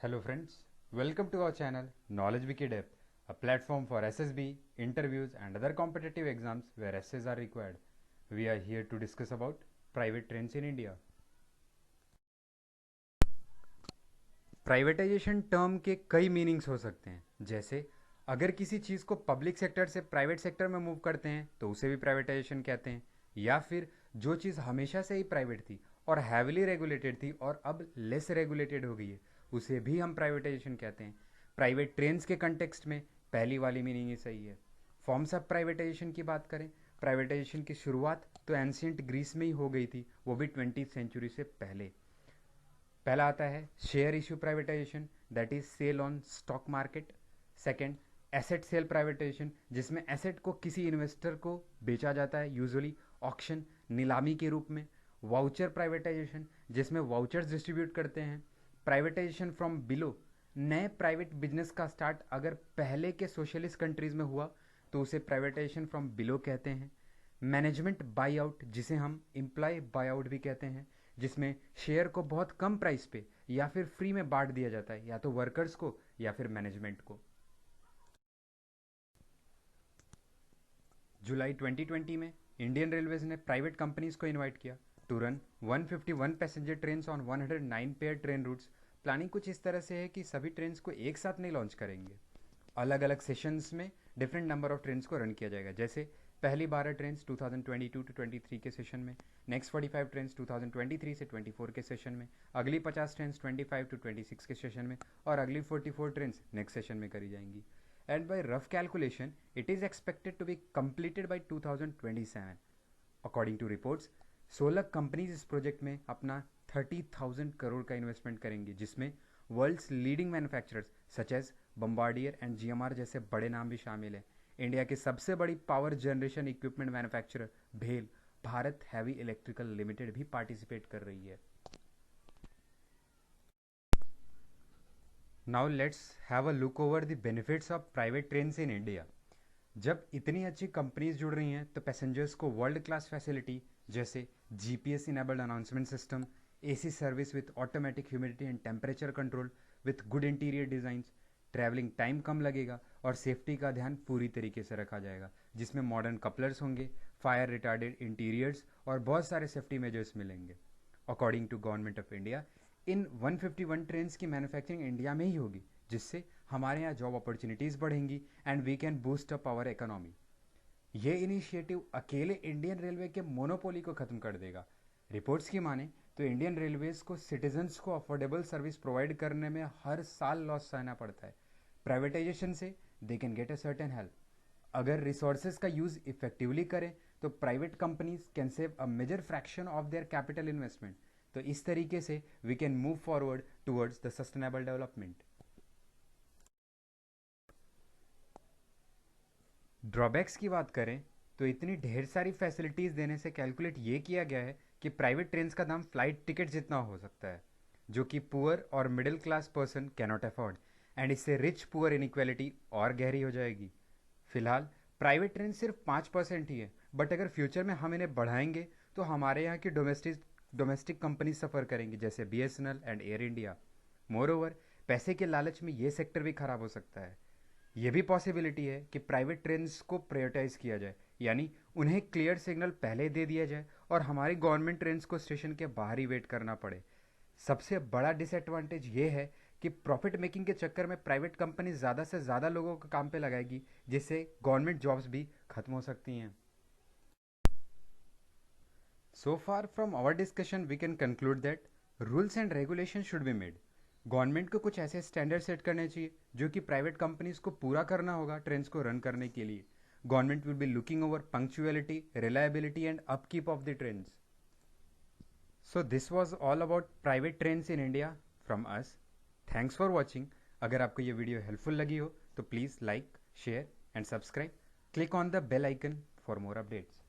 Hello friends, welcome to our channel Knowledge Wiki Depth, a platform for SSB, interviews and other competitive exams where essays are required. We are here to discuss about private trains in India. Privatisation term के कई meanings हो सकते हैं, जैसे अगर किसी चीज़ को public sector से प्राइवेट सेक्टर में मूव करते हैं तो उसे भी प्राइवेटाइजेशन कहते हैं, या फिर जो चीज़ हमेशा से ही प्राइवेट थी और हैविली रेगुलेटेड थी और अब लेस रेगुलेटेड हो गई है उसे भी हम प्राइवेटाइजेशन कहते हैं. प्राइवेट ट्रेन्स के कंटेक्स्ट में पहली वाली मीनिंग ही सही है. फॉर्म्स ऑफ प्राइवेटाइजेशन की बात करें, प्राइवेटाइजेशन की शुरुआत तो एंशियंट ग्रीस में ही हो गई थी, वो भी 20th सेंचुरी से पहले. पहला आता है share issue privatisation, that is sale on stock market. Second, asset sale privatisation, जिसमें एसेट को किसी इन्वेस्टर को बेचा जाता है, यूजुअली ऑक्शन, नीलामी के रूप में. वाउचर प्राइवेटाइजेशन, जिसमें वाउचर्स डिस्ट्रीब्यूट करते हैं. प्राइवेटाइजेशन फ्रॉम बिलो, नए प्राइवेट बिजनेस का स्टार्ट अगर पहले के सोशलिस्ट कंट्रीज में हुआ तो उसे प्राइवेटाइजेशन फ्रॉम बिलो कहते हैं. मैनेजमेंट बाई आउट, जिसे हम एम्प्लॉय बाई आउट भी कहते हैं, जिसमें शेयर को बहुत कम प्राइस पे या फिर फ्री में बांट दिया जाता है, या तो वर्कर्स को या फिर मैनेजमेंट को. जुलाई 2020 में इंडियन रेलवेज ने प्राइवेट कंपनीज को इनवाइट किया to run 151 passenger train on 109 pair train routes. Planning कुछ इस तरह से है कि सभी ट्रेन को एक साथ नहीं लॉन्च करेंगे, अलग अलग सेशंस में डिफरेंट नंबर ऑफ ट्रेन को रन किया जाएगा. जैसे पहली 12 ट्रेन 2022 टू 23 के सेशन में, नेक्स्ट 45 ट्रेन 2023 से 24 के सेशन में, अगली 50 ट्रेन 25 टू 26 के सेशन में, और अगली 44 ट्रेन नेक्स्ट सेशन में करी जाएंगी. And by rough calculation, it is expected to be completed by 2027. According to reports, 16 companies इस प्रोजेक्ट में अपना 30,000 करोड़ का इन्वेस्टमेंट करेंगी, जिसमें world's leading manufacturers such as Bombardier and GMR जैसे बड़े नाम भी शामिल हैं. इंडिया की सबसे बड़ी पावर जनरेशन इक्विपमेंट मैन्युफैक्चरर भेल भारत हैवी इलेक्ट्रिकल लिमिटेड भी पार्टिसिपेट कर रही है. Now let's have a look over the benefits of private trains in India. जब इतनी अच्छी कंपनीज जुड़ रही हैं तो पैसेंजर्स को वर्ल्ड क्लास फैसिलिटी जैसे GPS enabled announcement system, AC service with automatic humidity and temperature control with good interior designs, travelling time कम लगेगा और सेफ्टी का ध्यान पूरी तरीके से रखा जाएगा, जिसमें मॉडर्न कपलर्स होंगे, फायर रिटार्डेड इंटीरियर्स और बहुत सारे सेफ्टी मेजर्स मिलेंगे. According to government of India, इन 151 ट्रेन की मैन्युफैक्चरिंग इंडिया में ही होगी, जिससे हमारे यहाँ जॉब अपॉर्चुनिटीज़ बढ़ेंगी and we can boost up our economy. ये इनिशिएटिव अकेले इंडियन रेलवे के मोनोपोली को ख़त्म कर देगा. रिपोर्ट्स की माने तो इंडियन रेलवेज को सिटीजन्स को अफोर्डेबल सर्विस प्रोवाइड करने में हर साल लॉस सहना पड़ता है. प्राइवेटाइजेशन से they can get a certain help. अगर रिसोर्सेज का यूज़ इफेक्टिवली करें तो private companies can save a major fraction of their capital investment. तो इस तरीके से we can move forward towards the sustainable development. Drawbacks की बात करें तो इतनी ढेर सारी फैसिलिटीज़ देने से कैलकुलेट ये किया गया है कि प्राइवेट ट्रेन का दाम फ्लाइट टिकट जितना हो सकता है, जो कि पुअर और middle class person cannot afford, and इससे रिच पुअर इनइक्वालिटी और गहरी हो जाएगी. फिलहाल प्राइवेट ट्रेन सिर्फ 5% ही है, बट अगर फ्यूचर में हम इन्हें बढ़ाएंगे तो हमारे यहाँ की डोमेस्टिक कंपनी सफ़र करेंगी, जैसे BSNL and air India. More over, पैसे के लालच में ये सेक्टर भी खराब हो सकता है. ये भी पॉसिबिलिटी है कि प्राइवेट ट्रेन्स को प्रायोरिटाइज किया जाए, यानी उन्हें क्लियर सिग्नल पहले दे दिया जाए और हमारी गवर्नमेंट ट्रेन्स को स्टेशन के बाहर ही वेट करना पड़े. सबसे बड़ा डिसएडवांटेज ये है कि प्रॉफिट मेकिंग के चक्कर में प्राइवेट कंपनी ज़्यादा से ज़्यादा लोगों को काम पे लगाएगी, जिससे गवर्नमेंट जॉब्स भी खत्म हो सकती हैं. So far from our discussion, we can conclude that rules and regulations should be made. Government को कुछ ऐसे स्टैंडर्ड सेट करने चाहिए जो कि प्राइवेट कंपनीज को पूरा करना होगा ट्रेन्स को रन करने के लिए. Government will be looking over punctuality, reliability and upkeep of the trains. So this was all about private trains in India from us. Thanks for watching. अगर आपको ये वीडियो हेल्पफुल लगी हो तो please like, share and subscribe. Click on the bell icon for more updates.